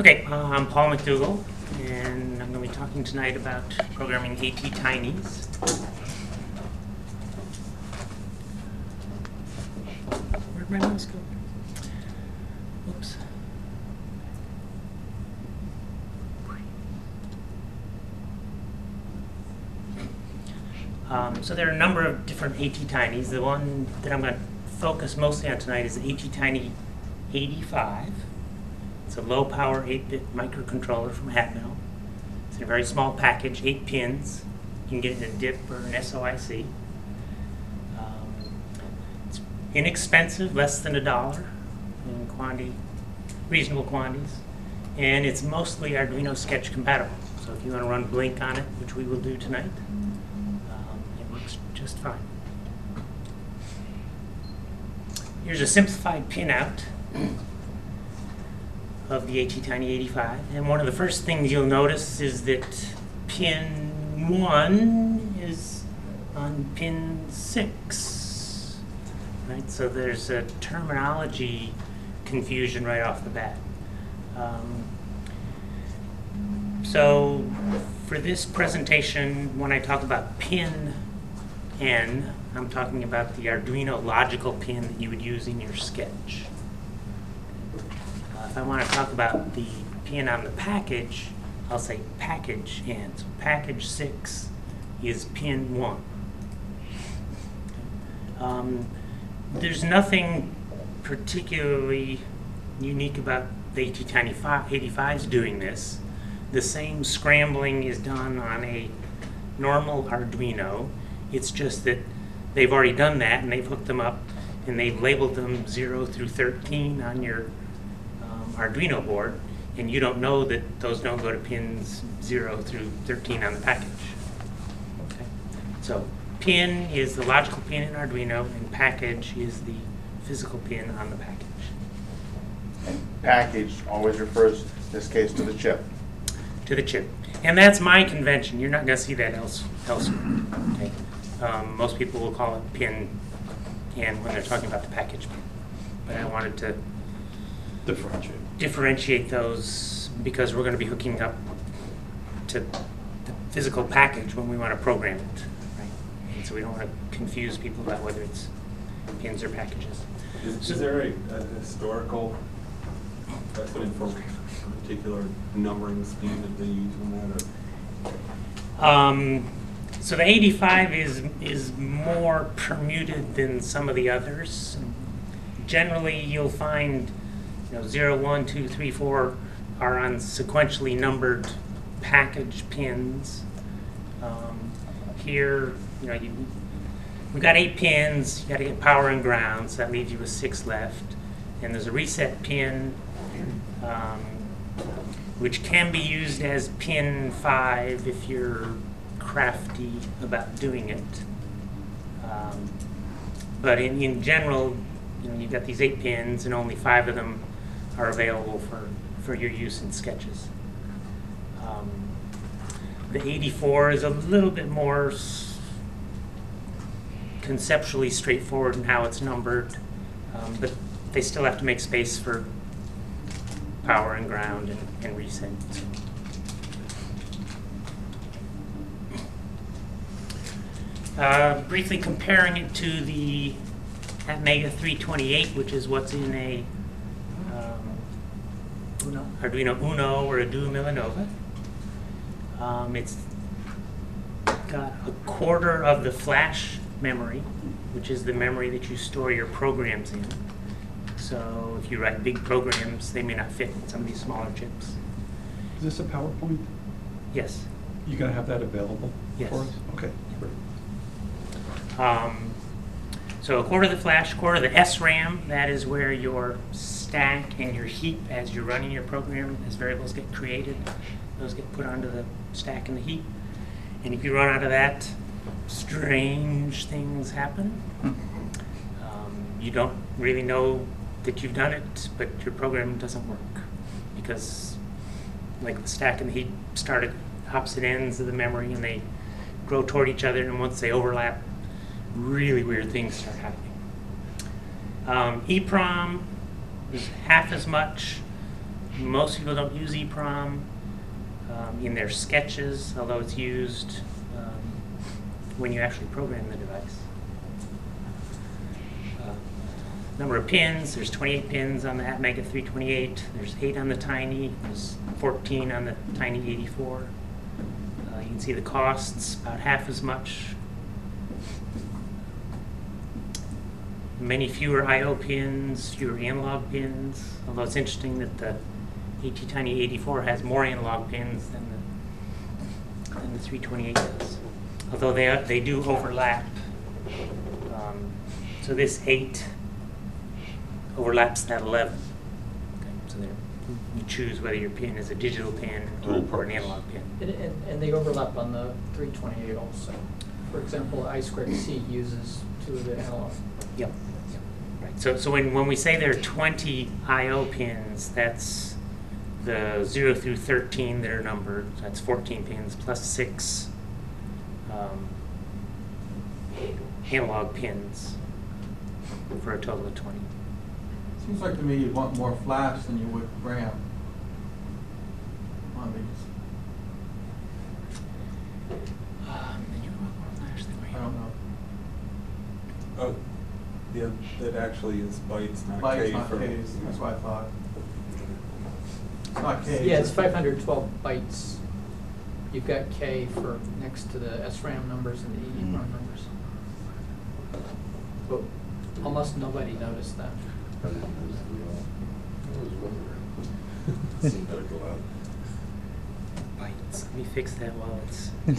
Okay, I'm Paul MacDougal, and I'm going to be talking tonight about programming ATTinys. Where'd my mouse go? Oops. So there are a number of different ATTinys. The one that I'm going to focus mostly on tonight is the ATTiny 85. It's a low-power 8-bit microcontroller from Atmel. It's in a very small package, 8 pins. You can get it in a DIP or an SOIC. It's inexpensive, less than $1 in quantity, reasonable quantities. And it's mostly Arduino Sketch compatible. So if you want to run Blink on it, which we will do tonight, it works just fine. Here's a simplified pinout of the ATTiny 85, and one of the first things you'll notice is that pin 1 is on pin 6, right? So there's a terminology confusion right off the bat. So for this presentation, when I talk about pin N, I'm talking about the Arduino logical pin that you would use in your sketch. If I want to talk about the pin on the package, I'll say package N. So package 6 is pin 1. There's nothing particularly unique about the ATTiny 85's doing this. The same scrambling is done on a normal Arduino. It's just that they've already done that and they've hooked them up and they've labeled them 0 through 13 on your Arduino board, and you don't know that those don't go to pins 0 through 13 on the package. Okay. So pin is the logical pin in Arduino, and package is the physical pin on the package. And package always refers, in this case, to the chip. To the chip. And that's my convention. You're not going to see that elsewhere. Okay. Most people will call it pin N when they're talking about the package pin. But I wanted to differentiate those because we're going to be hooking up to the physical package when we want to program it, right? And so we don't want to confuse people about whether it's pins or packages. Is there a historical precedent for a particular numbering scheme that they use on that? So the 85 is more permuted than some of the others. Generally, you'll find 0, 1, 2, 3, 4 are on sequentially numbered package pins. Here, we've got 8 pins. You got to get power and ground, so that leaves you with 6 left. And there's a reset pin, which can be used as pin 5 if you're crafty about doing it. But in general, you've got these 8 pins, and only 5 of them are available for your use in sketches. The 84 is a little bit more conceptually straightforward in how it's numbered, but they still have to make space for power and ground and reset. Briefly comparing it to the Atmega 328, which is what's in a Arduino Uno or a Duo Millenova. It's got a quarter of the flash memory, which is the memory that you store your programs in. So if you write big programs, they may not fit in some of these smaller chips. Is this a PowerPoint? Yes. You going to have that available for us? Okay, great. So a quarter of the flash, quarter of the SRAM, that is where your stack and your heap, as you're running your program, as variables get created, those get put onto the stack and the heap. And if you run out of that, strange things happen. You don't really know that you've done it, but your program doesn't work because like the stack and the heap start at opposite ends of the memory and they grow toward each other, and once they overlap, really weird things start happening. EEPROM is half as much, Most people don't use EEPROM in their sketches, although it's used when you actually program the device. Number of pins, there's 28 pins on the Atmega 328, there's 8 on the Tiny, there's 14 on the Tiny 84. You can see the costs, about half as much. Many fewer I/O pins, fewer analog pins, although it's interesting that the ATTiny 84 has more analog pins than the 328 does. Although they do overlap. So this 8 overlaps that 11. Okay, so there, you choose whether your pin is a digital pin or an analog pin. And they overlap on the 328 also. For example, I2C uses 2 of the analog. Yep. Right. So when we say there are 20 I/O pins, that's the 0 through 13 that are numbered. That's 14 pins plus 6 analog pins for a total of 20. Seems like to me you'd want more flash than you would RAM on these. Then you want more flash than I RAM. don't know. Oh, yeah, that actually is bytes, not Bytes, K not for. Ks. That's what I thought. It's not K. Yeah, it's 512 bytes. You've got K for next to the SRAM numbers and the EEPROM numbers. But almost nobody noticed that. Bytes. Let me fix that while it's in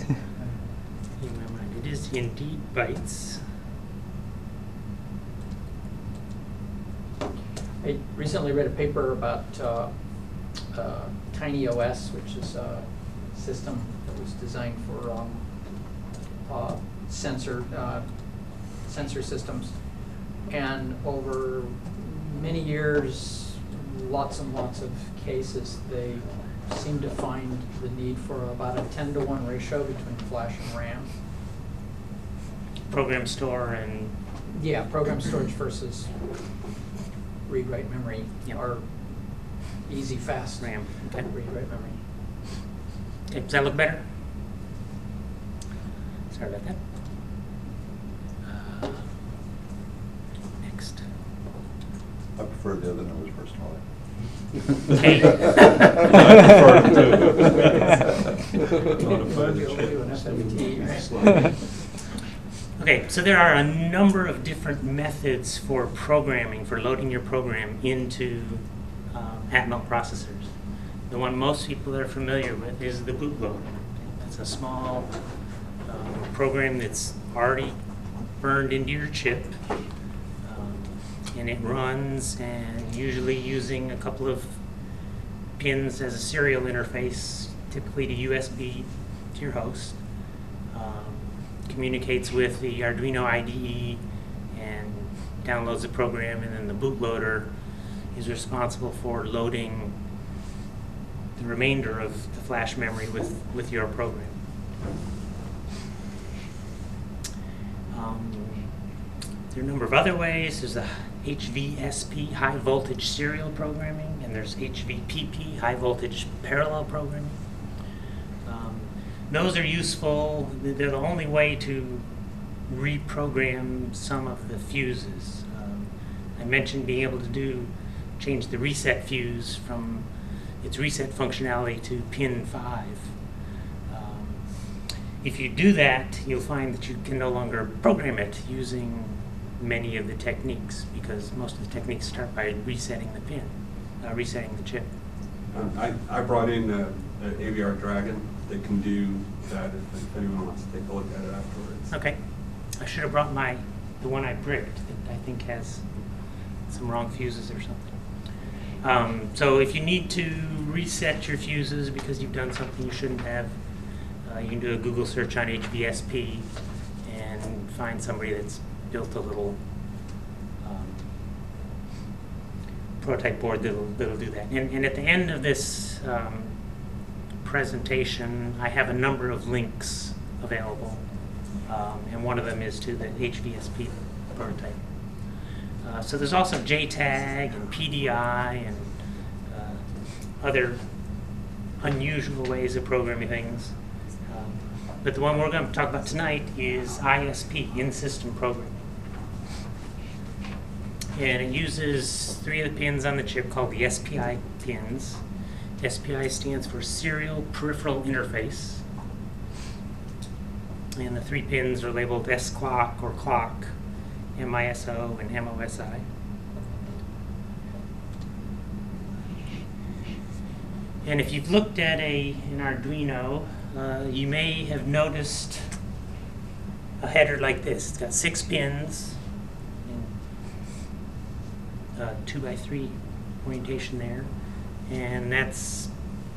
my mind. It is indeed bytes. I recently read a paper about Tiny OS, which is a system that was designed for sensor systems. And over many years, lots and lots of cases, they seem to find the need for about a 10-to-1 ratio between flash and RAM. Program store and Yeah, program storage versus read-write memory, Yep. or easy, fast RAM. Okay. read-write memory. Okay, does that look better? Sorry about that. Next. I prefer the other numbers personally. Okay. Okay, so there are a number of different methods for programming, for loading your program into Atmel processors. The one most people are familiar with is the bootloader. It's a small program that's already burned into your chip, and it runs, and usually using a couple of pins as a serial interface, typically to USB to your host. Communicates with the Arduino IDE and downloads the program, and then the bootloader is responsible for loading the remainder of the flash memory with your program. There are a number of other ways. There's a HVSP, high voltage serial programming, and there's HVPP, high voltage parallel programming. Those are useful. They're the only way to reprogram some of the fuses. I mentioned being able to change the reset fuse from its reset functionality to pin 5. If you do that, you'll find that you can no longer program it using many of the techniques, because most of the techniques start by resetting the pin, resetting the chip. I brought in an AVR Dragon that can do that if anyone wants to take a look at it afterwards. Okay. I should have brought the one I bricked that I think has some wrong fuses or something. So if you need to reset your fuses because you've done something you shouldn't have, you can do a Google search on HVSP and find somebody that's built a little prototype board that'll do that. And at the end of this presentation, I have a number of links available, and one of them is to the HVSP prototype. So there's also JTAG and PDI and other unusual ways of programming things. But the one we're going to talk about tonight is ISP, in-system programming. And it uses 3 of the pins on the chip called the SPI pins. SPI stands for Serial Peripheral Interface. And the 3 pins are labeled S-clock or clock, MISO, and MOSI. And if you've looked at an Arduino, you may have noticed a header like this. It's got 6 pins, and 2x3 orientation there, and that's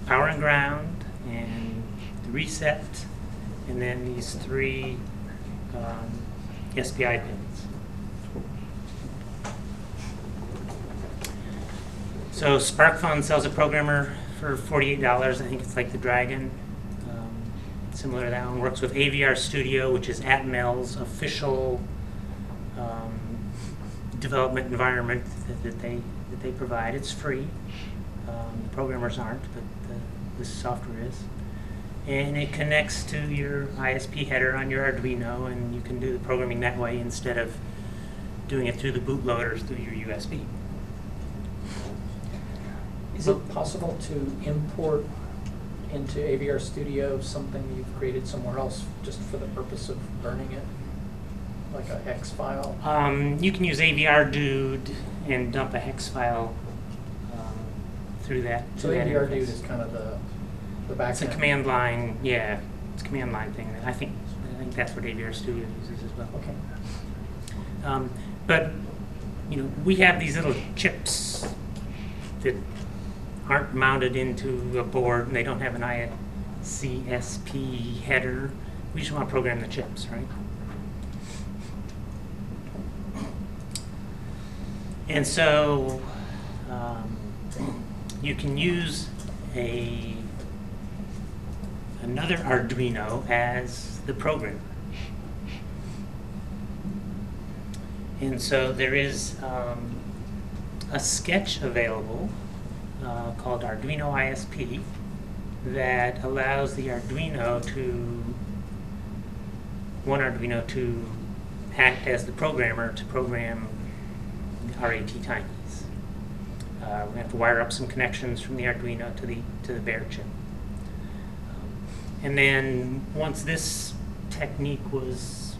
power and ground, and the reset, and then these 3 SPI pins. So SparkFun sells a programmer for $48. I think it's like the Dragon. Similar to that one. Works with AVR Studio, which is Atmel's official development environment that they provide. It's free. The programmers aren't, but this software is. And it connects to your ISP header on your Arduino, and you can do the programming that way instead of doing it through the bootloader through your USB. Is it possible to import into AVR Studio something you've created somewhere else just for the purpose of burning it? Like a hex file? You can use AVR Dude and dump a hex file through that. So that AVR interface. Dude is kind of the back It's a end. command line, yeah. It's a command line thing. I think that's what AVR Studio uses as well. Okay. But you know, we have these little chips that aren't mounted into a board, and they don't have an ICSP header. We just want to program the chips, right? And so you can use another Arduino as the programmer. And so there is a sketch available called Arduino ISP that allows the Arduino to act as the programmer to program our ATTinys. We're going to have to wire up some connections from the Arduino to the bare chip. And then once this technique was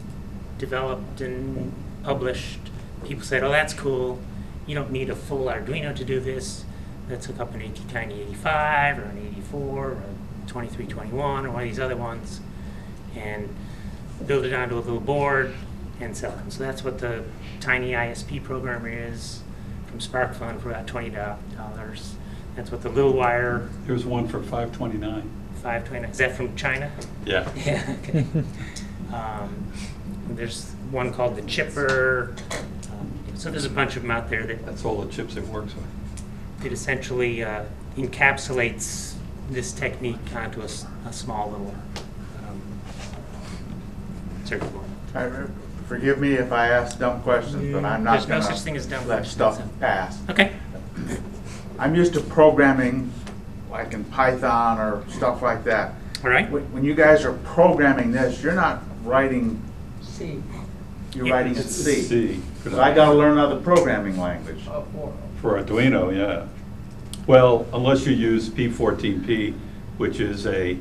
developed and published, people said, oh, that's cool. You don't need a full Arduino to do this. Let's hook up an ATTiny 85 or an 84 or a 2321 or one of these other ones and build it onto a little board and sell them. So that's what the Tiny ISP programmer is from SparkFun for about $20. That's what the little wire There's one for $529. 529. Is that from China? Yeah. Yeah. Okay. There's one called the Chipper. So there's a bunch of them out there that That's all the chips it works with. it essentially encapsulates this technique onto a small little circuit board. Forgive me if I ask dumb questions, but I'm not There's no gonna such thing as dumb let questions. stuff pass. Okay. I'm used to programming, like in Python or stuff like that. All right. When you guys are programming this, you're not writing, C. you're Yeah, writing in It's C. C. So I gotta learn another programming language. For Arduino, yeah. Well, unless you use P14P, which is a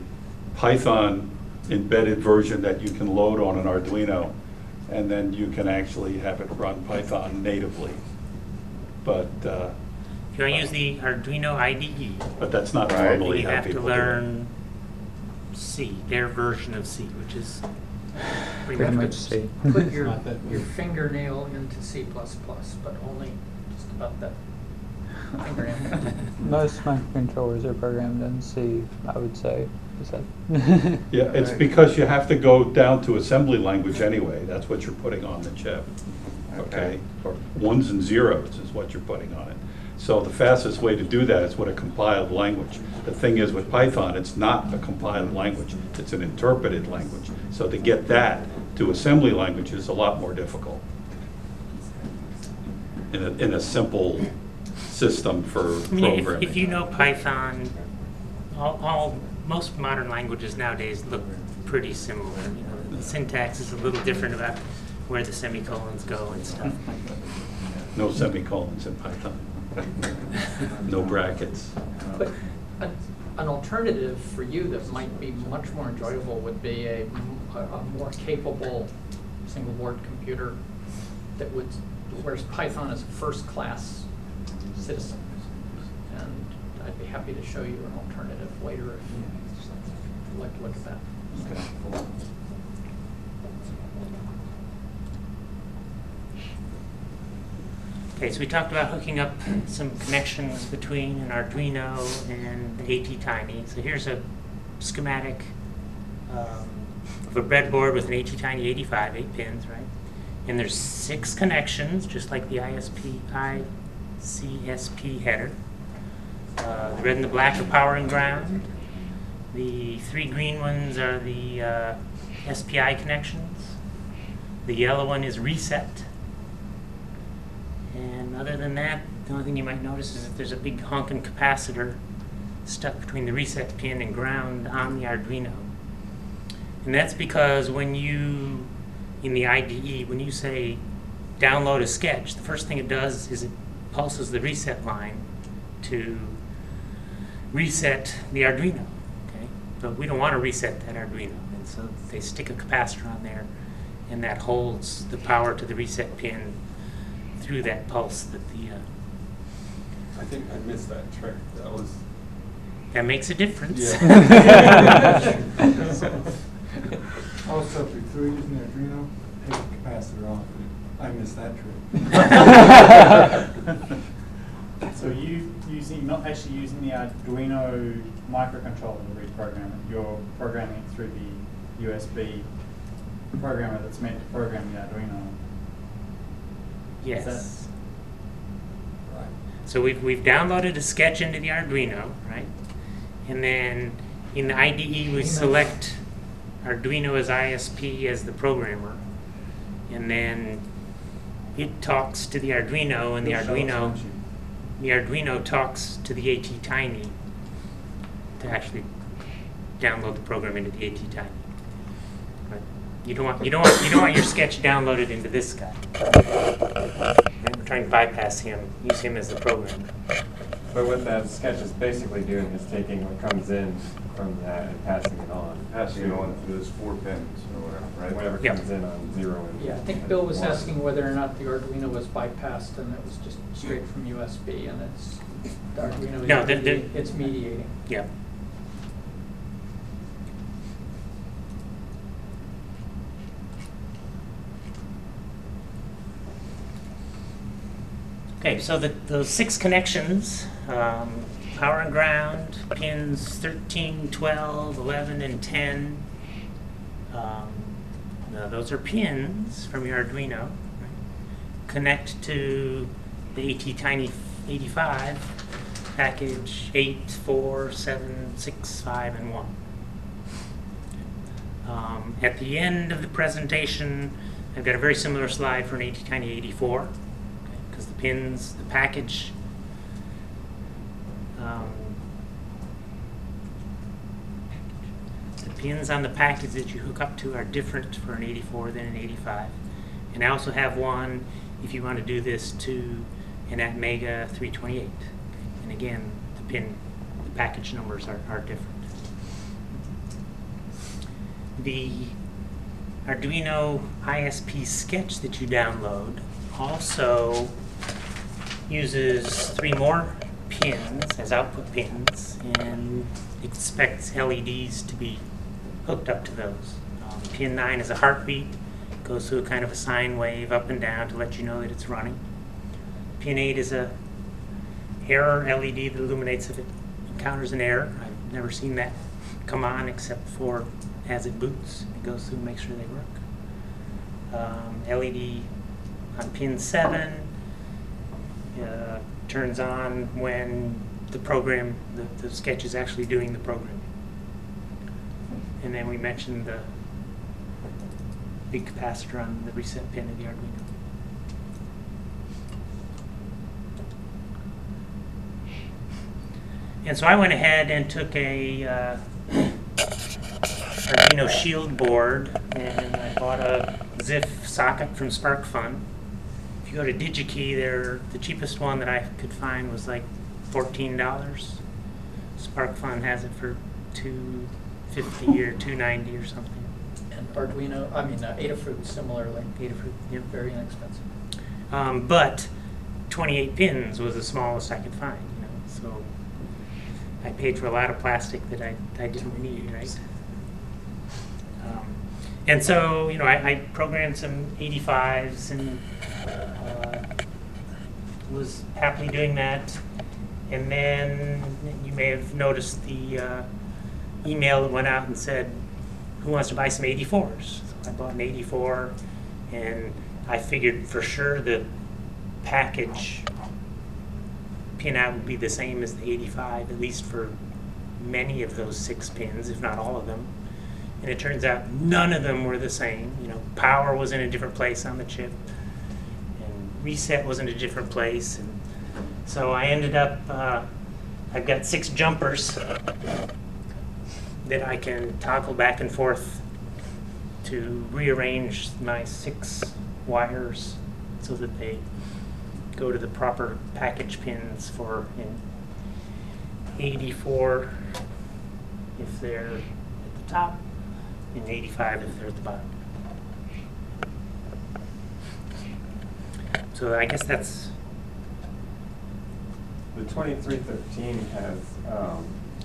Python embedded version that you can load on an Arduino, and then you can actually have it run Python natively. But If you want to use the Arduino IDE, that's not Right. normally you how have to people do it. learn C, their version of C, which is pretty Pretty much much C. Put your Not that your weird. fingernail into C++, but only just about that fingernail. Most microcontrollers are programmed in C, I would say. Is that? Yeah, it's because you have to go down to assembly language anyway. That's what you're putting on the chip. Okay? Or ones and zeros is what you're putting on it. So the fastest way to do that is with a compiled language. The thing is with Python, it's not a compiled language. It's an interpreted language. So to get that to assembly language is a lot more difficult in a simple system for I mean, programming. if you know Python, most modern languages nowadays look pretty similar. You know, the syntax is a little different about where the semicolons go and stuff. No semicolons in Python. No brackets. But an alternative for you that might be much more enjoyable would be a more capable single board computer that would, whereas Python is a first-class citizen. And I'd be happy to show you an alternative later if you'd like to look at that. Okay. Okay, so we talked about hooking up some connections between an Arduino and the ATTiny. So here's a schematic of a breadboard with an ATTiny 85, 8 pins, right? And there's 6 connections, just like the ICSP header. The red and the black are power and ground. The 3 green ones are the SPI connections. The yellow one is reset. And other than that, the only thing you might notice is that there's a big honking capacitor stuck between the reset pin and ground on the Arduino. And that's because when you, in the IDE, when you say download a sketch, the first thing it does is it pulses the reset line to reset the Arduino. Okay? But we don't want to reset that Arduino, and so they stick a capacitor on there, and that holds the power to the reset pin through that pulse that the I think I missed that trick. that makes a difference. Yeah. Also, if you're using the Arduino, take the capacitor off. I missed that trick. So not actually using the Arduino microcontroller to reprogram it, you're programming it through the USB programmer that's meant to program the Arduino. Yes. Right. So we've downloaded a sketch into the Arduino, right? And then in the IDE we select Arduino as ISP as the programmer, and then it talks to the Arduino, and the Arduino talks to the ATTiny to actually download the program into the ATTiny. Right? You don't want your sketch downloaded into this guy. Right? We're trying to bypass him, use him as the programmer. But what that sketch is basically doing is taking what comes in from that and passing it on. Passing it on to those 4 pins or whatever, right? Whatever Yep. comes in on 0 and Yeah, I think Bill was 1. asking whether or not the Arduino was bypassed and it was just straight from USB, and it's the Arduino. No, it's mediating. Yeah. Okay, so those 6 connections, power and ground, pins 13, 12, 11, and 10. Now those are pins from your Arduino. Right? Connect to the ATTiny 85 package 8, 4, 7, 6, 5, and 1. At the end of the presentation, I've got a very similar slide for an ATTiny 84. Because the pins, the package, the pins on the package that you hook up to are different for an 84 than an 85. And I also have one if you want to do this to an Atmega 328. And again, the package numbers are different. The Arduino ISP sketch that you download also uses 3 more pins as output pins and expects LEDs to be hooked up to those. Pin 9 is a heartbeat, goes through a kind of a sine wave up and down to let you know that it's running. Pin 8 is a error LED that illuminates if it encounters an error. I've never seen that come on except for as it boots. It goes through and makes sure they work. LED on pin 7 turns on when the program, the sketch is actually doing the programming. And then we mentioned the big capacitor on the reset pin of the Arduino. And so I went ahead and took a Arduino Shield board, and I bought a ZIF socket from SparkFun. If you go to DigiKey, the cheapest one that I could find was like $14. SparkFun has it for $250 or $290 or something. And Arduino, Adafruit similarly. Adafruit, yep. Very inexpensive. But 28 pins was the smallest I could find, so I paid for a lot of plastic that I didn't need, right? And so, I programmed some 85s and was happily doing that. And then you may have noticed the email that went out and said, who wants to buy some 84s? So I bought an 84, and I figured for sure the package pinout would be the same as the 85, at least for many of those 6 pins, if not all of them. And it turns out none of them were the same. Power was in a different place on the chip, and reset was in a different place. And so I ended up, I've got 6 jumpers that I can toggle back and forth to rearrange my 6 wires so that they go to the proper package pins for an 84 if they're at the top, and 85 if they're at the bottom. So I guess that's... The 2313 has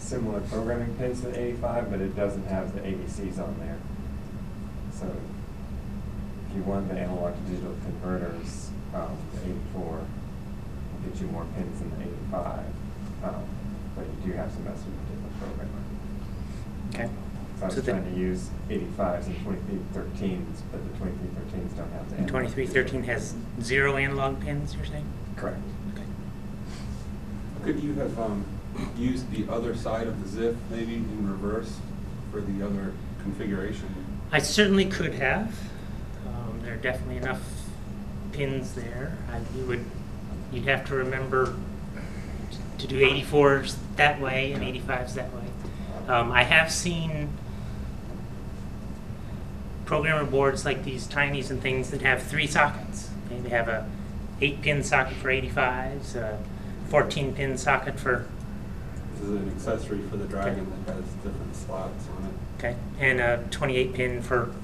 similar programming pins to the 85, but it doesn't have the ADCs on there. So if you want the analog to digital converters, the 84 will get you more pins than the 85, but you do have to mess with a different programmer. Okay. So I was trying to use 85s and 2313s, but the 2313s don't have the analog. 2313 has 0 analog pins, you're saying? Correct. Okay. Could you have used the other side of the ZIF, maybe in reverse, for the other configuration? I certainly could have. There are definitely enough pins there. You'd have to remember to do 84s that way and 85s that way. I have seen programmer boards like these Tinys and things that have 3 sockets. Okay? They have a 8-pin socket for 85s, a 14-pin socket for... This is an accessory for the Dragon that has different slots on it. Okay, and a 28-pin for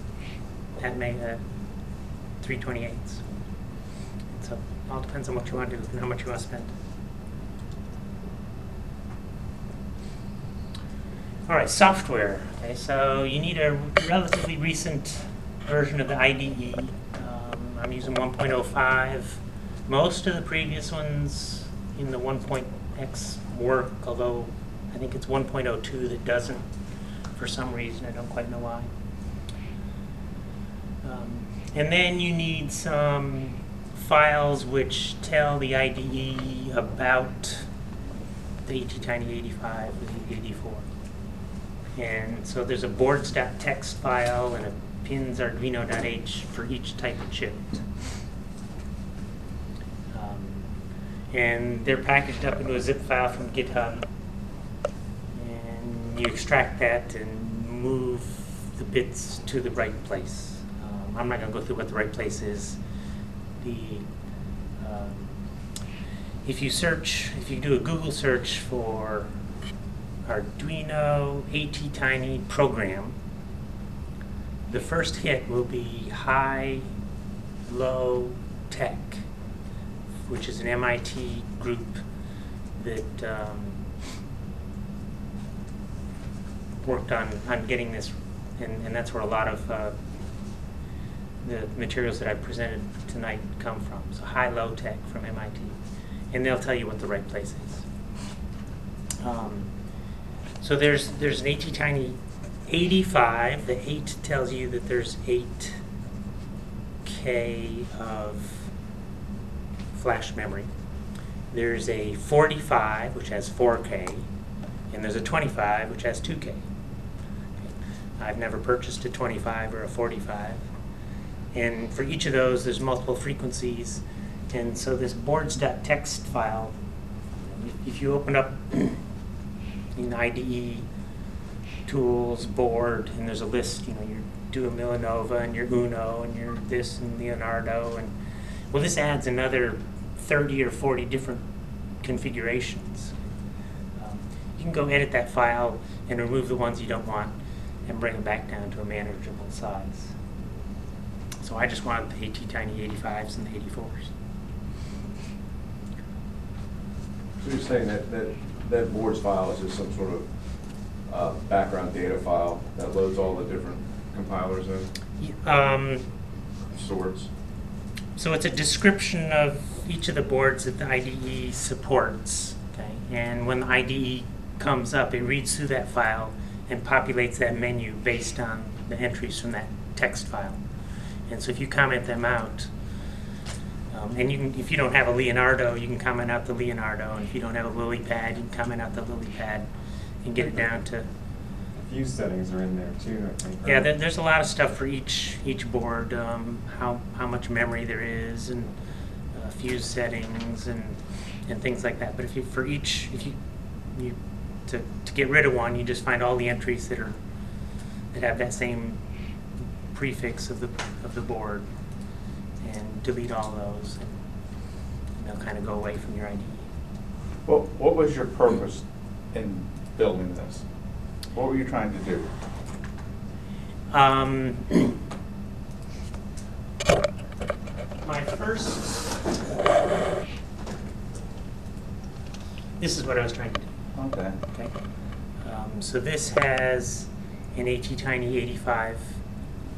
that may 328s. So it all depends on what you want to do and how much you want to spend. All right, software. Okay, so you need a relatively recent version of the IDE. I'm using 1.05. Most of the previous ones in the 1.x work, although I think it's 1.02 that doesn't for some reason. I don't quite know why. And then you need some files which tell the IDE about the ATTiny 85 with the 84. And so there's a boards.txt file and a pins arduino.h for each type of chip. And they're packaged up into a zip file from GitHub. And you extract that and move the bits to the right place. I'm not going to go through what the right place is. If you do a Google search for Arduino ATTiny program, the first hit will be high, low tech, which is an MIT group that worked on getting this, and that's where a lot of the materials that I presented tonight come from. So high, low tech from MIT, and they'll tell you what the right place is. So there's an ATTiny 85. The 8 tells you that there's 8K of flash memory. There's a 45, which has 4K, and there's a 25, which has 2K. Okay. I've never purchased a 25 or a 45. And for each of those, there's multiple frequencies. And so this boards.txt file, if you open up in IDE, tools, board, and there's a list, you know, you do a Millanova and your Uno and your this and Leonardo, and well, this adds another 30 or 40 different configurations. You can go edit that file and remove the ones you don't want and bring them back down to a manageable size. So I just wanted the ATTiny 85s and the 84s. So you're saying that boards file is just some sort of background data file that loads all the different compilers in sorts? So it's a description of each of the boards that the IDE supports. Okay? And when the IDE comes up, it reads through that file and populates that menu based on the entries from that text file. And so if you comment them out, and you can, if you don't have a Leonardo, you can comment out the Leonardo, and if you don't have a lily pad, you can comment out the lily pad and get it down to... Fuse settings are in there too, I think. Yeah, right? there's a lot of stuff for each board, how much memory there is, and fuse settings and things like that. But if you to get rid of one, you just find all the entries that have that same prefix of the board, and delete all those, and they'll kind of go away from your IDE. What was your purpose in building this? What were you trying to do? My first, this is what I was trying to do. Okay. Okay. So this has an ATTiny 85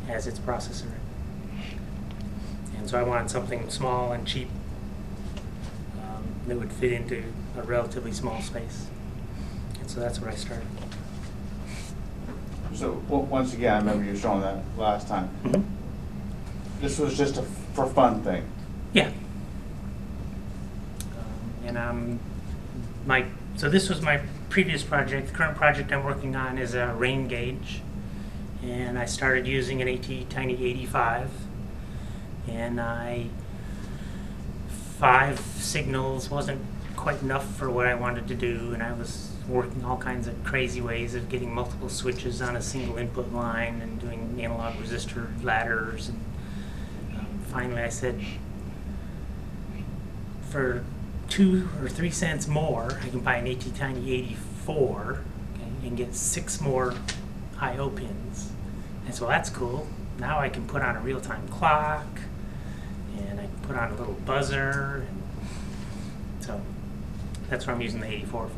as its processor. And so I wanted something small and cheap that would fit into a relatively small space. And so that's where I started. So once again, I remember you showing that last time. Mm-hmm. This was just a for fun thing. Yeah. So this was my previous project. The current project I'm working on is a rain gauge. And I started using an ATTiny 85. And 5 signals wasn't quite enough for what I wanted to do. And I was working all kinds of crazy ways of getting multiple switches on a single input line and doing analog resistor ladders. And finally I said, for 2 or 3 cents more, I can buy an ATTiny 84, okay, and get 6 more I/O pins. And so that's cool. Now I can put on a real-time clock, and I can put on a little buzzer. And so that's what I'm using the 84 for.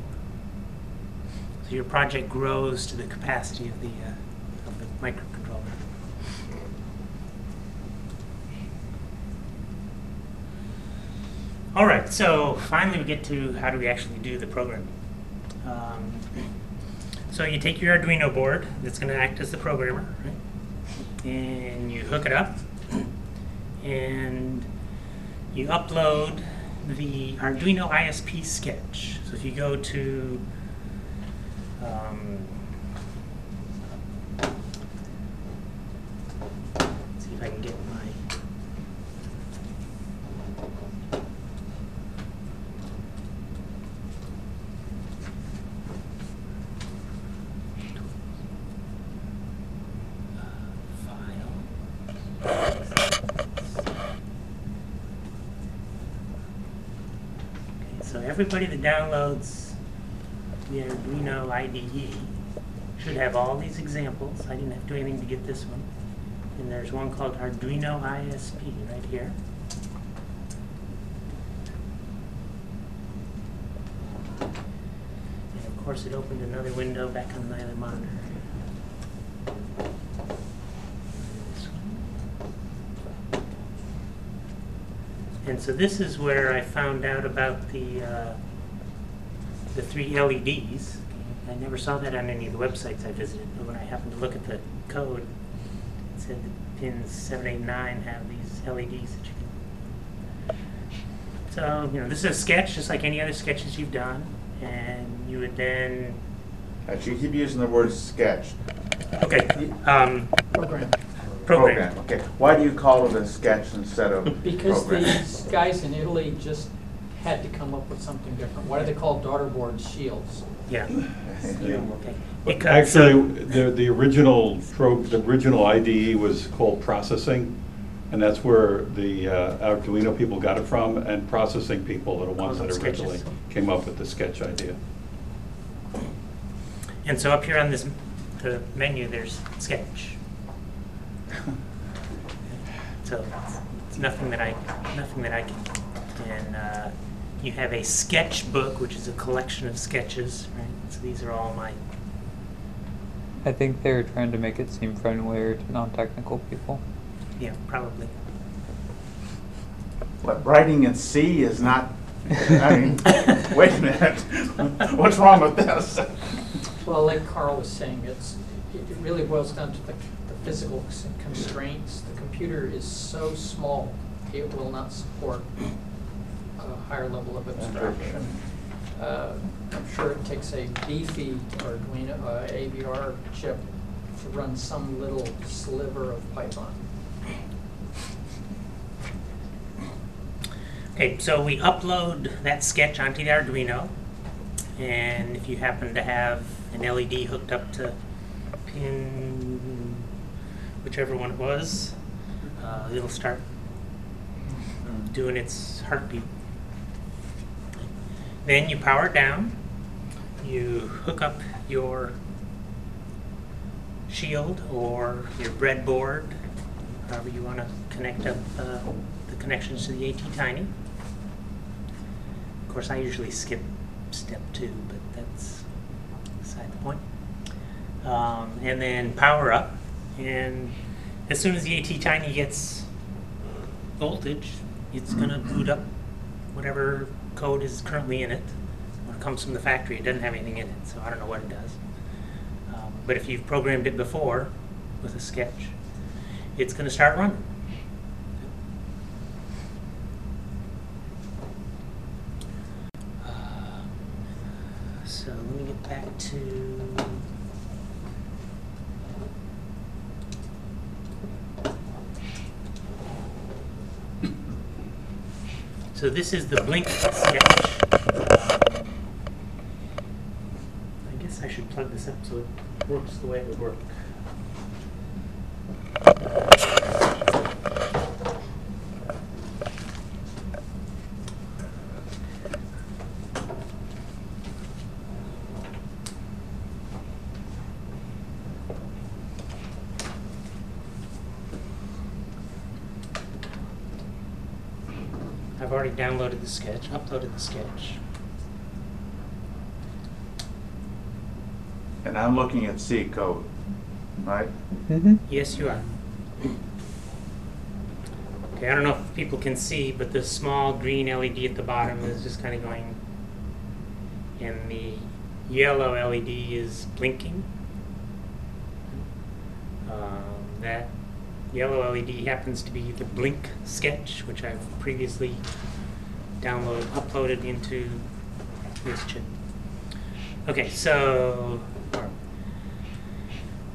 So your project grows to the capacity of the microcontroller. All right, so finally we get to how do we actually do the programming. So you take your Arduino board that's going to act as the programmer, right? And you hook it up, and you upload the Arduino ISP sketch. So if you go to let's see if I can get my So everybody that downloads the Arduino IDE should have all these examples. I didn't have to do anything to get this one. And there's one called Arduino ISP right here. And of course it opened another window back on my other monitor. And so this is where I found out about the 3 LEDs. I never saw that on any of the websites I visited, but when I happened to look at the code, it said the pins 7, 8, 9 have these LEDs that you can. So, you know, this is a sketch just like any other sketches you've done, and you would then... Actually, you keep using the word sketch. Okay. Program. Program. Okay. Why do you call it a sketch instead of Because program? these guys in Italy just had to come up with something different. Why do they call daughter boards shields? Yeah. Okay. But Because, actually, the original IDE was called processing, and that's where the Arduino people got it from, and processing people are the ones that Sketches. originally came up with the sketch idea. and so up here on this the menu, there's Sketch. So it's nothing that I can. You have a sketchbook, which is a collection of sketches, right? So these are all my. I think they were trying to make it seem friendlier to non-technical people. Yeah, probably. But writing in C is not, I mean, wait a minute. What's wrong with this? Well, like Carl was saying, it really boils down to the physical constraints. The computer is so small, it will not support a higher level of abstraction. I'm sure it takes a beefy Arduino AVR chip to run some little sliver of Python. Okay, so we upload that sketch onto the Arduino, and if you happen to have an LED hooked up to pin whichever one it was, it'll start doing its heartbeat. Then you power it down, you hook up your shield or your breadboard, however you want to connect up the connections to the ATTiny. Of course, I usually skip step 2, but that's beside the point. And then power up, and as soon as the ATTiny gets voltage, it's going to boot up whatever code is currently in it. When it comes from the factory, it doesn't have anything in it, so I don't know what it does. But if you've programmed it before with a sketch, it's going to start running. So let me get back to so this is the blink sketch. I guess I should plug this up so it works the way it would work. I've already downloaded the sketch, uploaded the sketch. And I'm looking at C code, right? Mm-hmm. Yes, you are. Okay, I don't know if people can see, but the small green LED at the bottom is just kind of going, and the yellow LED is blinking. That yellow LED happens to be the blink sketch, which I've previously uploaded into this chip. Okay, so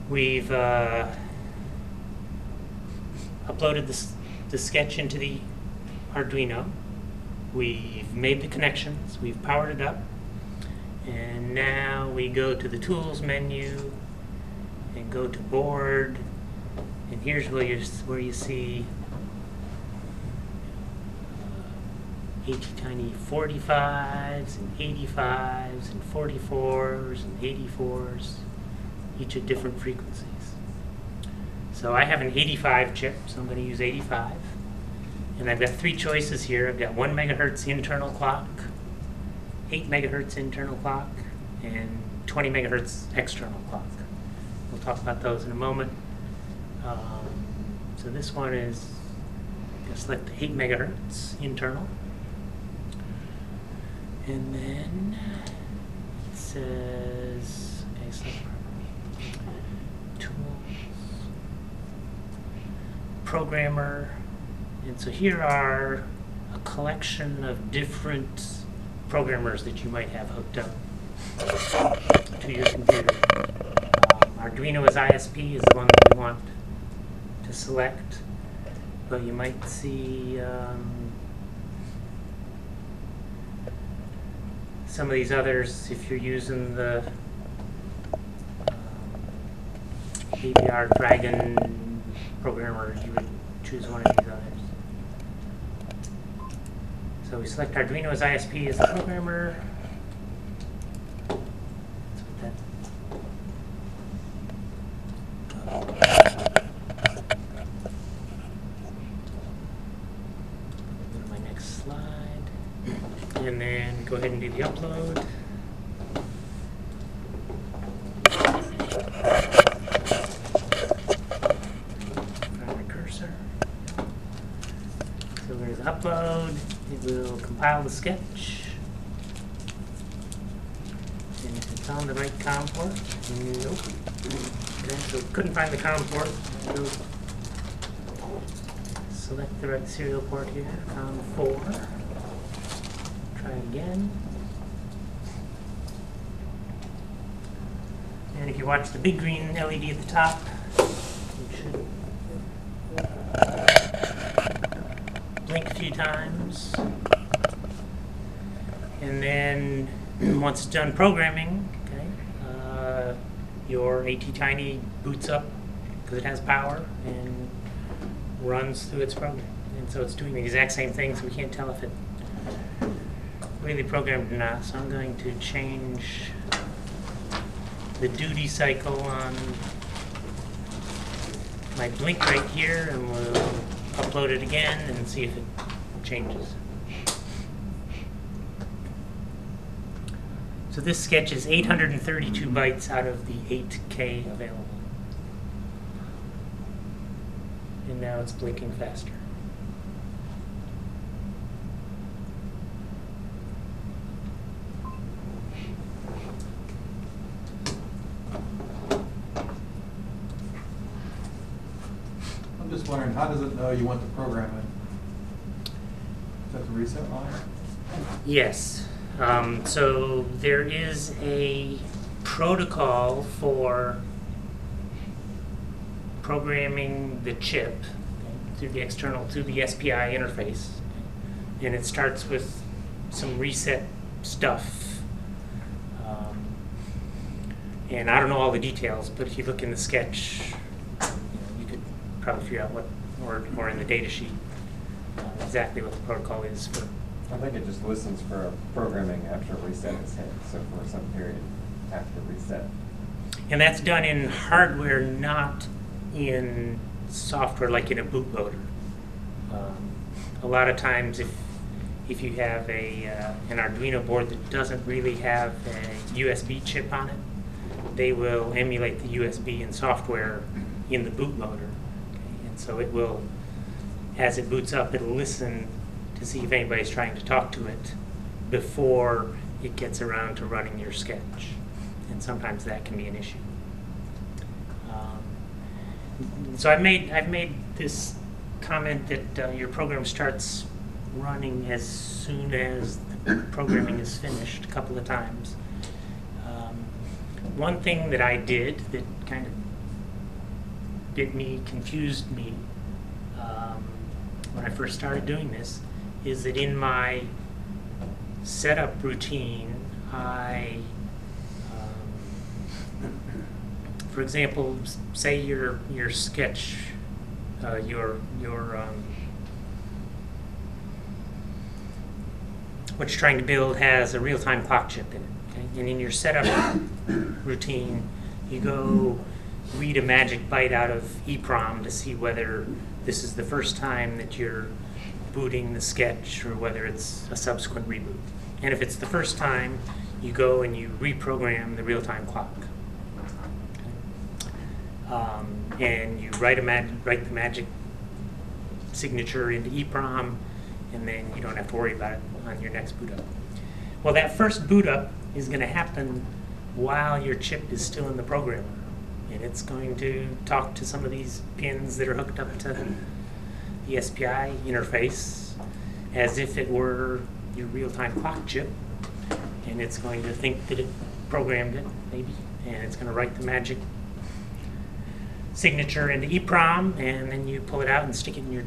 we've uploaded the sketch into the Arduino. We've made the connections, we've powered it up, and now we go to the Tools menu and go to Board, and here's where you see ATTiny 45s and 85s and 44s and 84s, each at different frequencies. So I have an 85 chip, so I'm going to use 85. And I've got 3 choices here. I've got 1 megahertz internal clock, 8 megahertz internal clock, and 20 megahertz external clock. We'll talk about those in a moment. So this one is, I'm going to select the 8 megahertz internal. And then it says, okay, select Tools, Programmer. And so here are a collection of different programmers that you might have hooked up to your computer. Arduino as ISP is the one that we want to select, but you might see some of these others, if you're using the AVR Dragon programmer, you would choose one of these others. So we select Arduino as ISP as the programmer. Let's put that. Go to my next slide. And then go ahead and do the upload. Find my cursor. So there's upload. It will compile the sketch. And if it's on the right COM port, nope. Okay, so couldn't find the COM port. Go select the right serial port here, COM 4. Try again. And if you watch the big green LED at the top, it should blink a few times. And then once it's done programming, okay, your ATTiny boots up because it has power and runs through its program. And so it's doing the exact same thing, so we can't tell if it really programmed or not. So I'm going to change the duty cycle on my blink right here, and we'll upload it again and see if it changes. So this sketch is 832 bytes out of the 8K available. And now it's blinking faster. I'm just wondering, how does it know you want to program it? Is that the reset line? Yes. So there is a protocol for programming the chip through the external to the SPI interface, and it starts with some reset stuff. And I don't know all the details, but if you look in the sketch, you could probably figure out what, or in the data sheet, exactly what the protocol is for. I think it just listens for programming after a reset is hit, so for some period after reset. And that's done in hardware, not in software like in a bootloader. A lot of times if you have an Arduino board that doesn't really have a USB chip on it, they will emulate the USB in software in the bootloader. Okay? And so it will, as it boots up, it'll listen to see if anybody's trying to talk to it before it gets around to running your sketch. And sometimes that can be an issue. So I've made this comment that your program starts running as soon as the programming is finished a couple of times. One thing that I did that kind of confused me when I first started doing this is that in my setup routine, for example, say your sketch, what you're trying to build has a real-time clock chip in it. Okay? And in your setup routine, you go read a magic byte out of EEPROM to see whether this is the first time that you're booting the sketch or whether it's a subsequent reboot. And if it's the first time, you go and you reprogram the real-time clock. And you write the magic signature into EEPROM, and then you don't have to worry about it on your next boot up. Well, that first boot up is going to happen while your chip is still in the programmer, and it's going to talk to some of these pins that are hooked up to the SPI interface as if it were your real-time clock chip, and it's going to think that it programmed it, maybe, and it's going to write the magic signature into EEPROM, and then you pull it out and stick it in your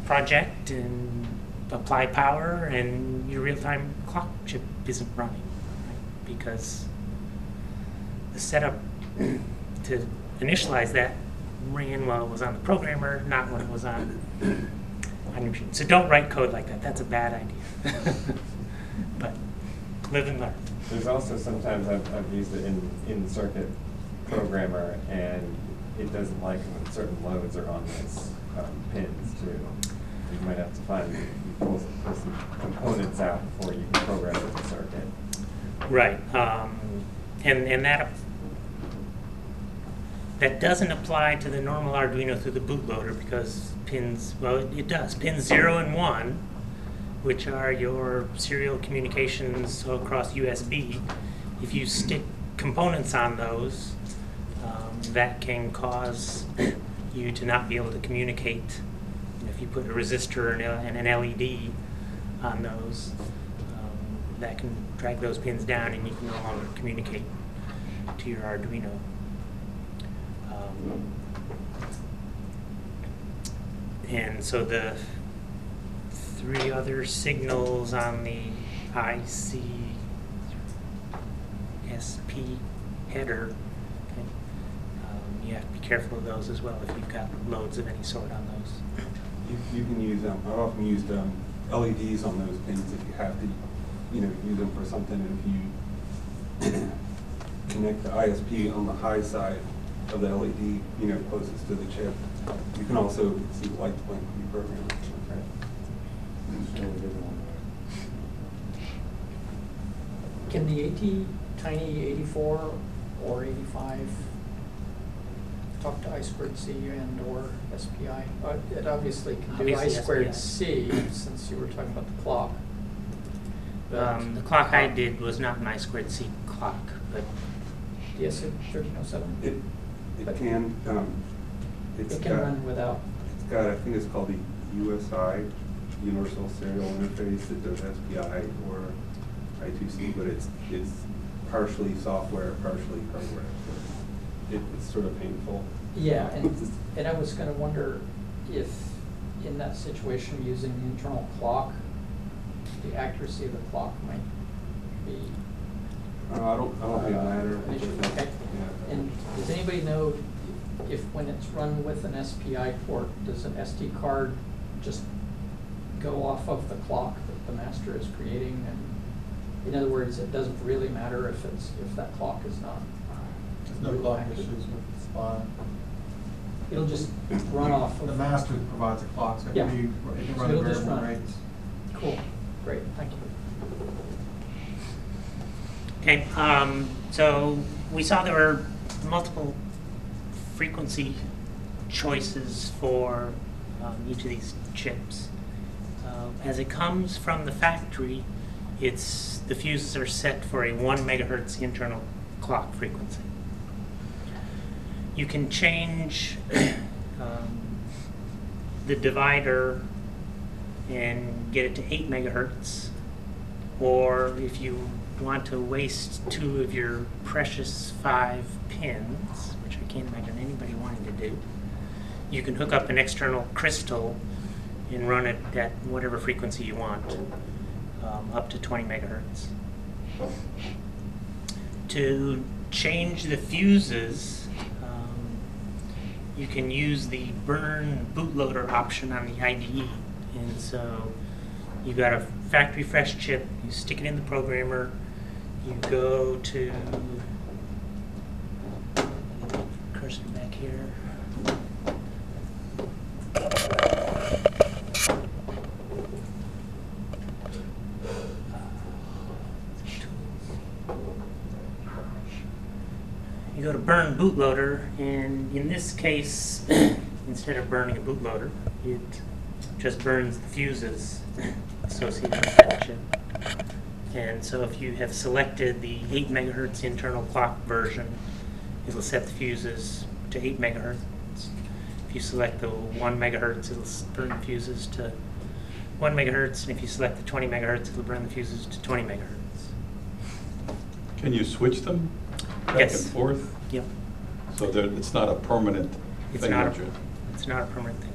project and apply power, and your real-time clock chip isn't running, right? Because the setup to initialize that ran while it was on the programmer, not when it was on your machine. So don't write code like that. That's a bad idea. But live and learn. There's also sometimes I've used it in circuit programmer, and it doesn't like when certain loads are on those pins too. You might have to pull some components out before you can program it in circuit. Right, and that doesn't apply to the normal Arduino through the bootloader, because pins, well, it does. Pins 0 and 1, which are your serial communications across USB, if you stick components on those, that can cause you to not be able to communicate. If you put a resistor and an LED on those, that can drag those pins down and you can no longer communicate to your Arduino. And so the 3 other signals on the IC SP header, you have to be careful of those as well if you've got loads of any sort on those. You can use, I've often used LEDs on those pins if you have to, use them for something. And if you connect the ISP on the high side of the LED, closest to the chip, you can also see the lights blink when you program it. Can the ATTiny 84 or 85 talk to I2C and or SPI? It obviously can do Obviously I2C, since you were talking about the clock. The clock I did was not an I2C clock, but DSC 1307? It can. It can run without. It's got, I think it's called the USI, Universal Serial Interface, that does SPI or I2C, but it's partially software, partially hardware. It's sort of painful. Yeah, and I was going to wonder if, in that situation, using the internal clock, the accuracy of the clock might be. I don't think it matters. Okay. Yeah. And does anybody know if, when it's run with an SPI port, does an SD card just go off of the clock that the master is creating? And in other words, it doesn't really matter if that clock is not. There's no clock issues with SPI. It'll just run off of. The master provides a clock, so it Yeah. can So run at it'll just variable run. rates. Cool, great, thank you. okay. So we saw there were multiple frequency choices for each of these chips. As it comes from the factory, the fuses are set for a 1 megahertz internal clock frequency. You can change the divider and get it to 8 megahertz, or if you want to waste 2 of your precious 5 pins, which I can't imagine anybody wanting to do, you can hook up an external crystal and run it at whatever frequency you want, up to 20 megahertz. To change the fuses, you can use the burn bootloader option on the IDE. And so you've got a factory fresh chip, you stick it in the programmer, you go to, cursor back here. You go to burn bootloader, and in this case, instead of burning a bootloader, it just burns the fuses associated with that chip. And so if you have selected the 8 megahertz internal clock version, it'll set the fuses to 8 megahertz. If you select the 1 megahertz, it'll burn the fuses to 1 megahertz, and if you select the 20 megahertz, it'll burn the fuses to 20 megahertz. Can you switch them back Yes. and forth? Yep. So that it's not a permanent It's thing? not that you- It's not a permanent thing.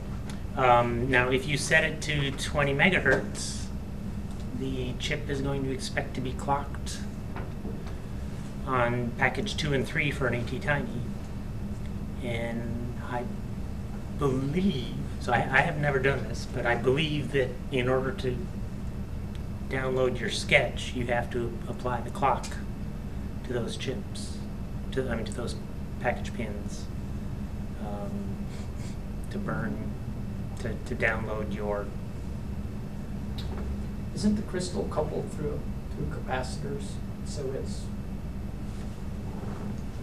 Now, if you set it to 20 megahertz, the chip is going to expect to be clocked on package 2 and 3 for an ATTiny. And I believe, so I have never done this, but I believe that in order to download your sketch, you have to apply the clock to those chips, to those package pins, to burn, to download your. Isn't the crystal coupled through capacitors, so it's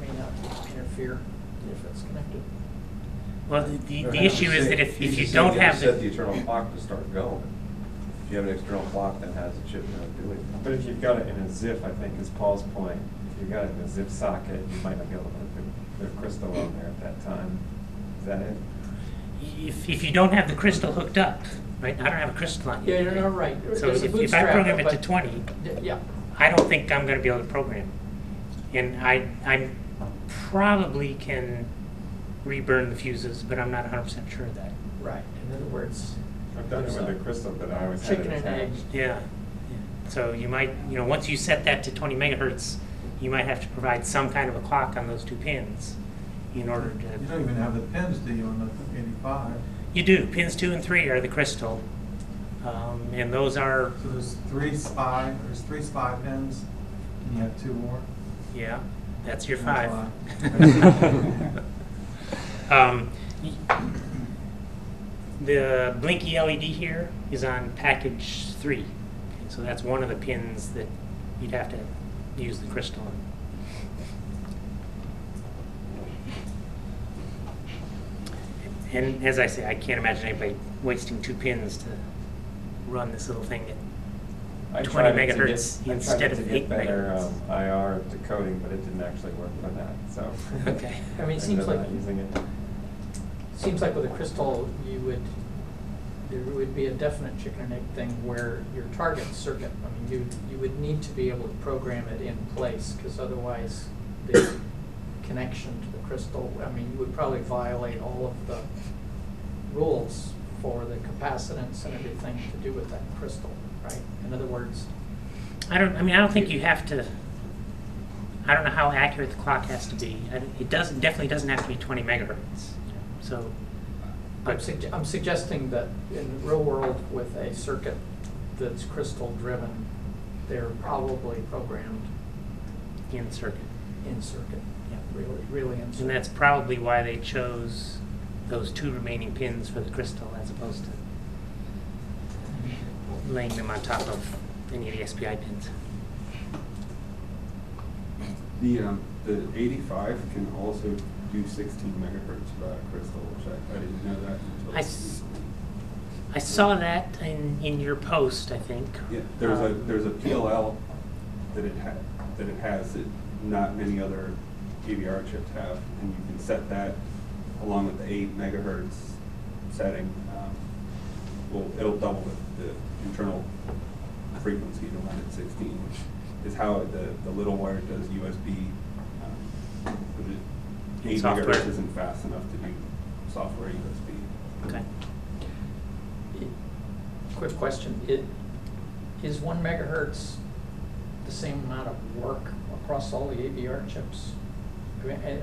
may not interfere if it's connected? Well, the issue is that if you don't have set the internal clock to start going. If you have an external clock that has a chip in it, do it. But if you've got it in a ZIF, I think is Paul's point, if you've got it in a ZIF socket, you might not be able to put the crystal on there at that time. Is that it? if you don't have the crystal hooked up, right? I don't have a crystal on Yeah, here. you're not right. So There's a if I bootstrap, program it to but- 20, Yeah, I don't think I'm going to be able to program. And I probably can reburn the fuses, but I'm not 100% sure of that. right. In other words, I've done it with the crystal, but I always had it chicken and egg. attached. Yeah. So you might, once you set that to 20 megahertz, you might have to provide some kind of a clock on those two pins in order to. You don't even have the pins, do you, on the 85? You do. Pins 2 and 3 are the crystal. And those are, So there's three SPI pins, and you have two more? yeah, that's your That's 5. The blinky LED here is on package 3. Okay, so that's one of the pins that you'd have to use the crystal on. And as I say, I can't imagine anybody wasting 2 pins to run this little thing I at 20 tried it to megahertz get- instead I tried of it to 8 get better megahertz. IR decoding, but it didn't actually work for that, so. Okay. I mean, it I seems ended up like- not using it. Seems like with a crystal, there would be a definite chicken and egg thing where your target circuit, I mean, you would need to be able to program it in place, because otherwise the connection to the crystal, I mean, you would probably violate all of the rules for the capacitance and everything to do with that crystal, right? In other words, I don't think you have to. I don't know how accurate the clock has to be. It definitely doesn't have to be 20 megahertz. So, I'm suggesting that in the real world with a circuit that's crystal driven, they're probably programmed in circuit. in circuit. Yeah. Really in circuit. And that's probably why they chose those 2 remaining pins for the crystal as opposed to laying them on top of any of the SPI pins. The 85 can also do 16 megahertz via crystal, which I didn't know that until. I saw that in your post, I think. Yeah, there's a PLL that it has that not many other AVR chips have, and you can set that along with the 8 megahertz setting. It'll double the internal frequency to run at 16, which is how the little wire does USB. 8 Software. megahertz isn't fast enough to do software USB. Okay. Quick question, is 1 megahertz the same amount of work across all the AVR chips? I mean,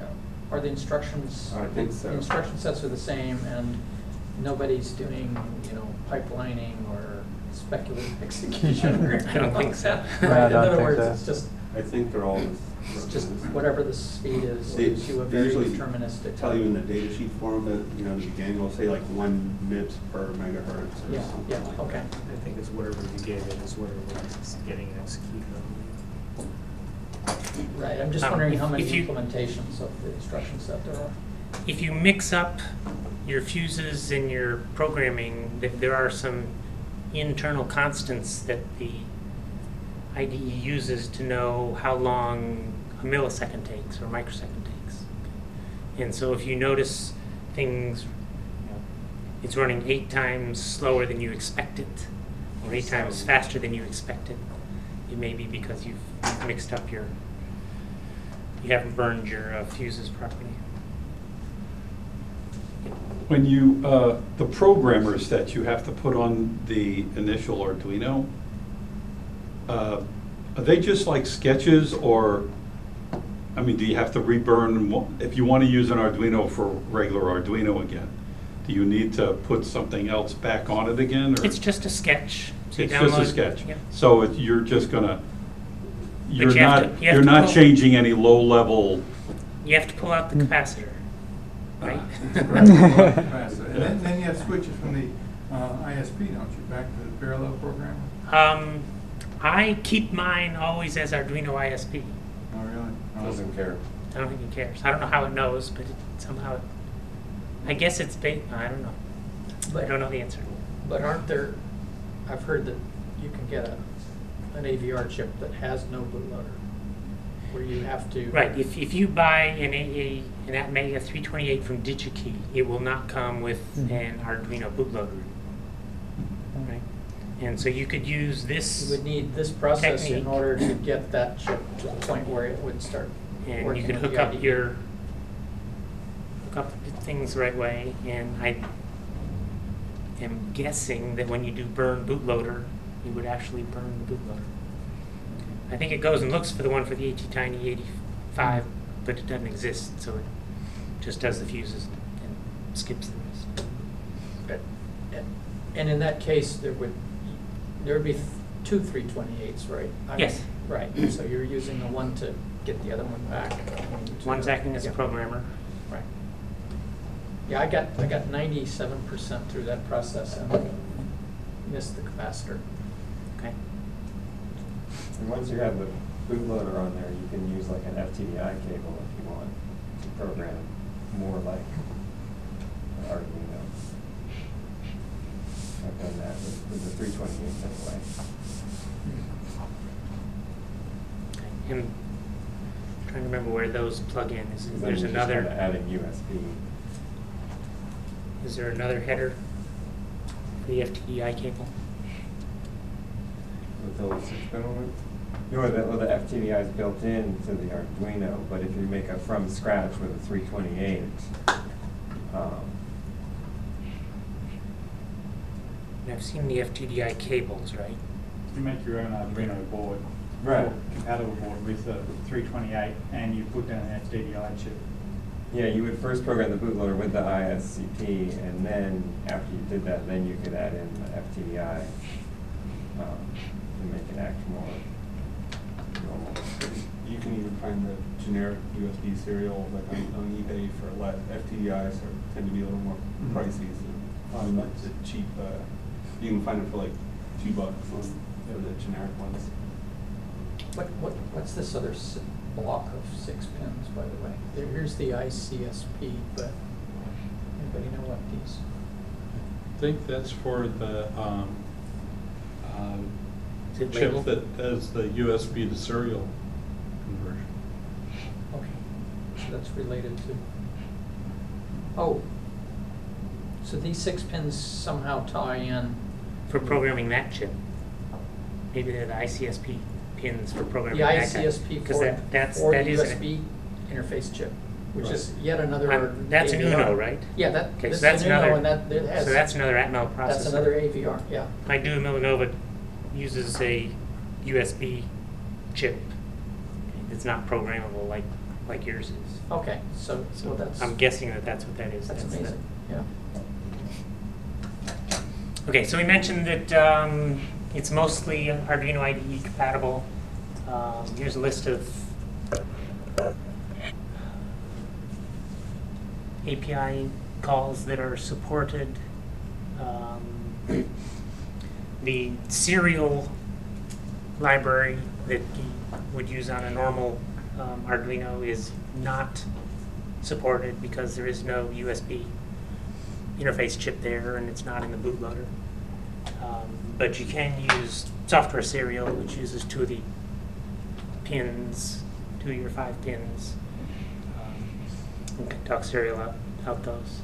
are the instructions? I think so. The instruction sets are the same and nobody's doing, pipelining or speculative execution or I don't think so. Right, I in don't other think words, so. it's just, I think they're all it's just whatever the speed is, They gives you a very usually deterministic. tell you in the data sheet form that, the beginning will say like 1 MIPS per megahertz or Yeah, something yeah, like okay. that. I think it's whatever you gave it is whatever it's getting executed on. Right, I'm just Um, wondering if- how many if you- implementations of the instruction set there are. If you mix up your fuses in your programming, there are some internal constants that the IDE uses to know how long a millisecond takes or a microsecond takes. And so if you notice things, it's running 8 times slower than you expected, or 8 times faster than you expected, it may be because you've mixed up you haven't burned your fuses properly. When you, the programmers that you have to put on the initial Arduino, are they just like sketches, or, I mean, do you have to reburn, if you want to use an Arduino for regular Arduino again, do you need to put something else back on it again? Or? It's just a sketch. So you It's just a download- sketch. Yeah. So you're just gonna, you have to you're not pull- changing any low-level. You have to pull out the capacitor, right? And then you have switches from the ISP, don't you, back to the parallel programmer? I keep mine always as Arduino ISP. Oh, really? Oh. Doesn't care. I don't think it cares. I don't know how it knows, but somehow, I guess it's I don't know. I don't know the answer. But aren't there, I've heard that you can get an AVR chip that has no bootloader, where you have to. Right, if you buy an Atmega 328 from DigiKey, it will not come with an Arduino bootloader. Right? And so you could use this. You would need this process in technique. order to get that chip to the point where it would start And working you could with hook the up IDE. the things the right way, and I am guessing that when you do burn bootloader, you would actually burn the bootloader. I think it goes and looks for the one for the ATTiny 85, but it doesn't exist, so it just does the fuses and skips the rest. And in that case, there would be two 328s, right? I mean, Yes. Right, so you're using the one to get the other one back. One's acting as a Yeah. programmer. Right. Yeah, I got 97% through that process and missed the capacitor. Okay. And once you have the bootloader on there, you can use like an FTDI cable if you want to program more like Arduino. I've done that with the 328 anyway. And I'm trying to remember where those plug in. Then There's you're just kinda another. adding USB. Is there another header for the FTDI cable? With the little 6-pin on it? No, the FTDI is built into the Arduino, but if you make a from scratch with a 328, And I've seen the FTDI cables, right? You make your own Arduino board. Right. Compatible board with the 328, and you put down an FDDI chip. yeah, you would first program the bootloader with the ISCP, and then after you did that, then you could add in the FTDI to make it act more normal. You can even find the generic USB serial like on eBay for less. FTDIs tend to be a little more pricey, so the cheap. You can find it for like $2 on the generic ones. What's this other block of 6 pins, by the way? Here's the ICSP, but anybody know what these? I think that's for the Is it chip labeled? that does the USB to serial conversion. Okay, so that's related to, oh, so these 6 pins somehow tie in. For programming that chip. Maybe they're the ICSP pins for programming The that guy. ICSP 'Cause for that the is USB interface chip, which is yet another. that's an AVR. Uno, right? Yeah, Okay, this so that's is an Uno, another. and that has. So that's another Atmel processor. That's another AVR, yeah. My Duo Millanova uses a USB chip. It's not programmable like yours is. Okay, so well, that's. I'm guessing that that's what that is. That's amazing, yeah. Okay, so we mentioned that it's mostly Arduino IDE compatible. Here's a list of API calls that are supported. The serial library that you would use on a normal Arduino is not supported because there is no USB interface chip there and it's not in the bootloader. But you can use software serial, which uses 2 of the pins, 2 of your 5 pins. You can talk serial out those.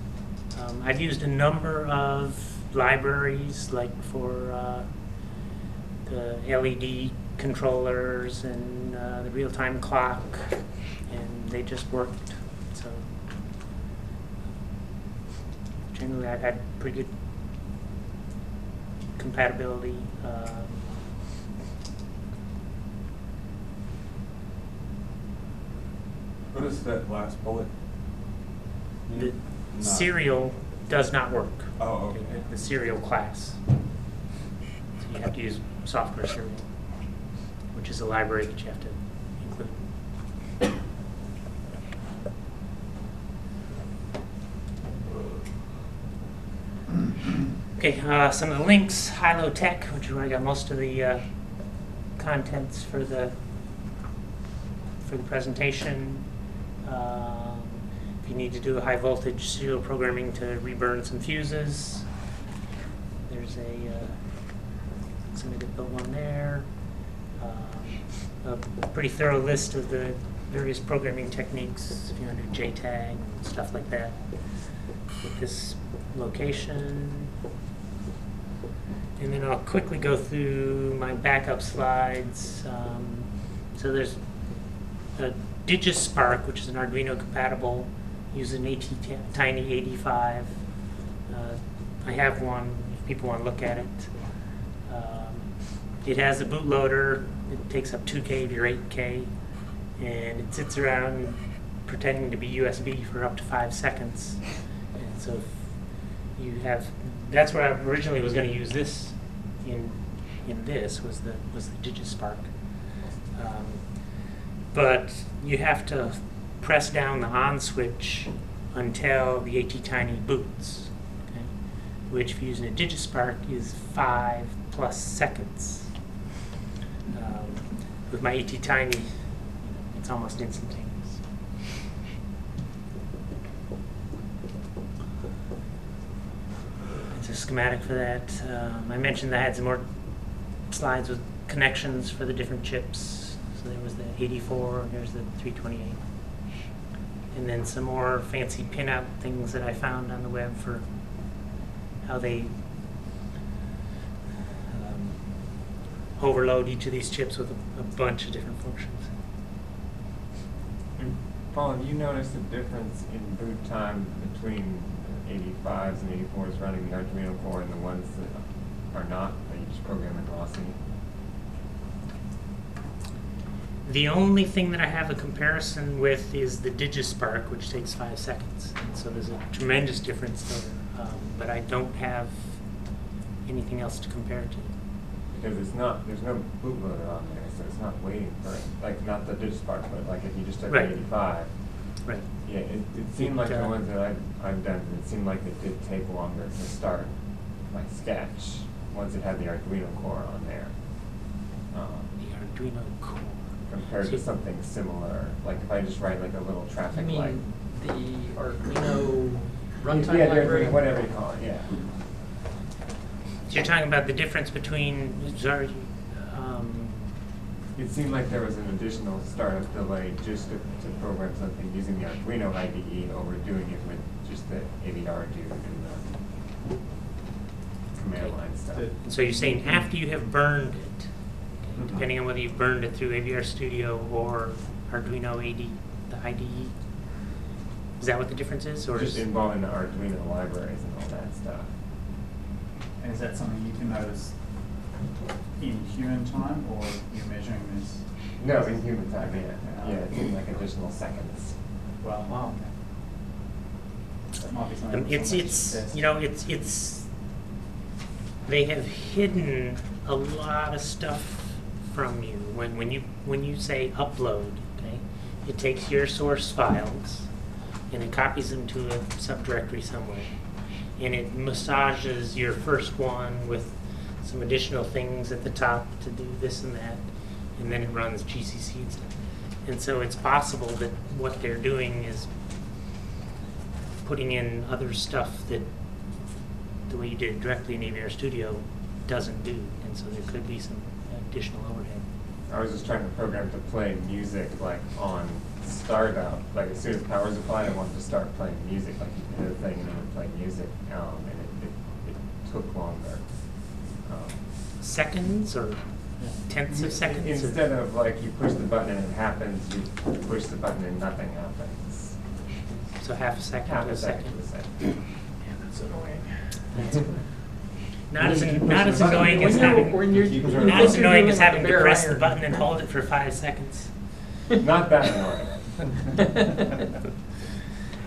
I've used a number of libraries, like for the LED controllers and the real-time clock, and they just worked. So generally, I've had pretty good compatibility. What is that last bullet? The Not- serial does not work. Oh, okay. The serial class. So you have to use software serial, which is a library that you have to include. Okay, some of the links, high-low tech, which is where I got most of the contents for the presentation. If you need to do a high voltage serial programming to reburn some fuses, there's somebody that built one there. A pretty thorough list of the various programming techniques if you want to do JTAG and stuff like that. With this location. And then I'll quickly go through my backup slides. So there's a DigiSpark, which is an Arduino compatible, using ATTiny 85. I have one if people want to look at it. It has a bootloader. It takes up 2K of your 8K, and it sits around pretending to be USB for up to 5 seconds. And so if you have, that's where I originally was going to use this in this was the DigiSpark. But you have to press down the on switch until the ATTiny boots, okay? Which if you're using a DigiSpark is 5+ seconds. With my ATTiny, it's almost instantaneous. It's a schematic for that. I mentioned that I had some more slides with connections for the different chips. So there was the 84, and there's the 328. And then some more fancy pinout things that I found on the web for how they overload each of these chips with a bunch of different functions. And Paul, have you noticed a difference in boot time between 85s and 84s running the Arduino core and the ones that are not, that you just program in Rossi? The only thing that I have a comparison with is the DigiSpark, which takes 5 seconds. And so there's a tremendous difference there. But I don't have anything else to compare it to. Because it's not, there's no bootloader on there, so it's not waiting for it. Like, not the DigiSpark, but like if you just took Right. the 85. Right. Yeah, it seemed like the ones that I've done, it seemed like it did take longer to start, like Sketch, once it had the Arduino core on there. The Arduino core. Compared to something similar, like if I just write like a little You traffic light. mean the Arduino runtime Yeah, library? whatever you call it, yeah. So you're talking about the difference between, sorry, It seemed like there was an additional startup delay just to program something using the Arduino IDE over doing it with just the AVR dude and the command line stuff. so you're saying after you have burned it, okay, depending on whether you've burned it through AVR Studio or Arduino AD, the IDE, is that what the difference is? Or Just is involving the Arduino libraries and all that stuff. And is that something you can notice in human time, or you're measuring this? No, in human time, yeah. Yeah, it seemed like additional seconds. Well, wow. That might be something. it's you know, it's they have hidden a lot of stuff from you when you say upload, okay? It takes your source files and it copies them to a subdirectory somewhere, and it massages your first one with some additional things at the top to do this and that, and then it runs GCC and stuff. And so it's possible that what they're doing is putting in other stuff that the way you did it directly in AVR Studio doesn't do, and so there could be some additional overhead. I was just trying to program to play music like on startup. Like as soon as power's applied, I wanted to start playing music, like you did a thing and then play music, and it took longer. Seconds or tenths of seconds? Instead of like you push the button and it happens, you push the button and nothing happens. So half a second Half to a a second second. to a second. Yeah, that's annoying. Not as annoying as having to press the button and hold it for 5 seconds. Not that annoying.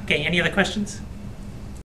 Okay, any other questions?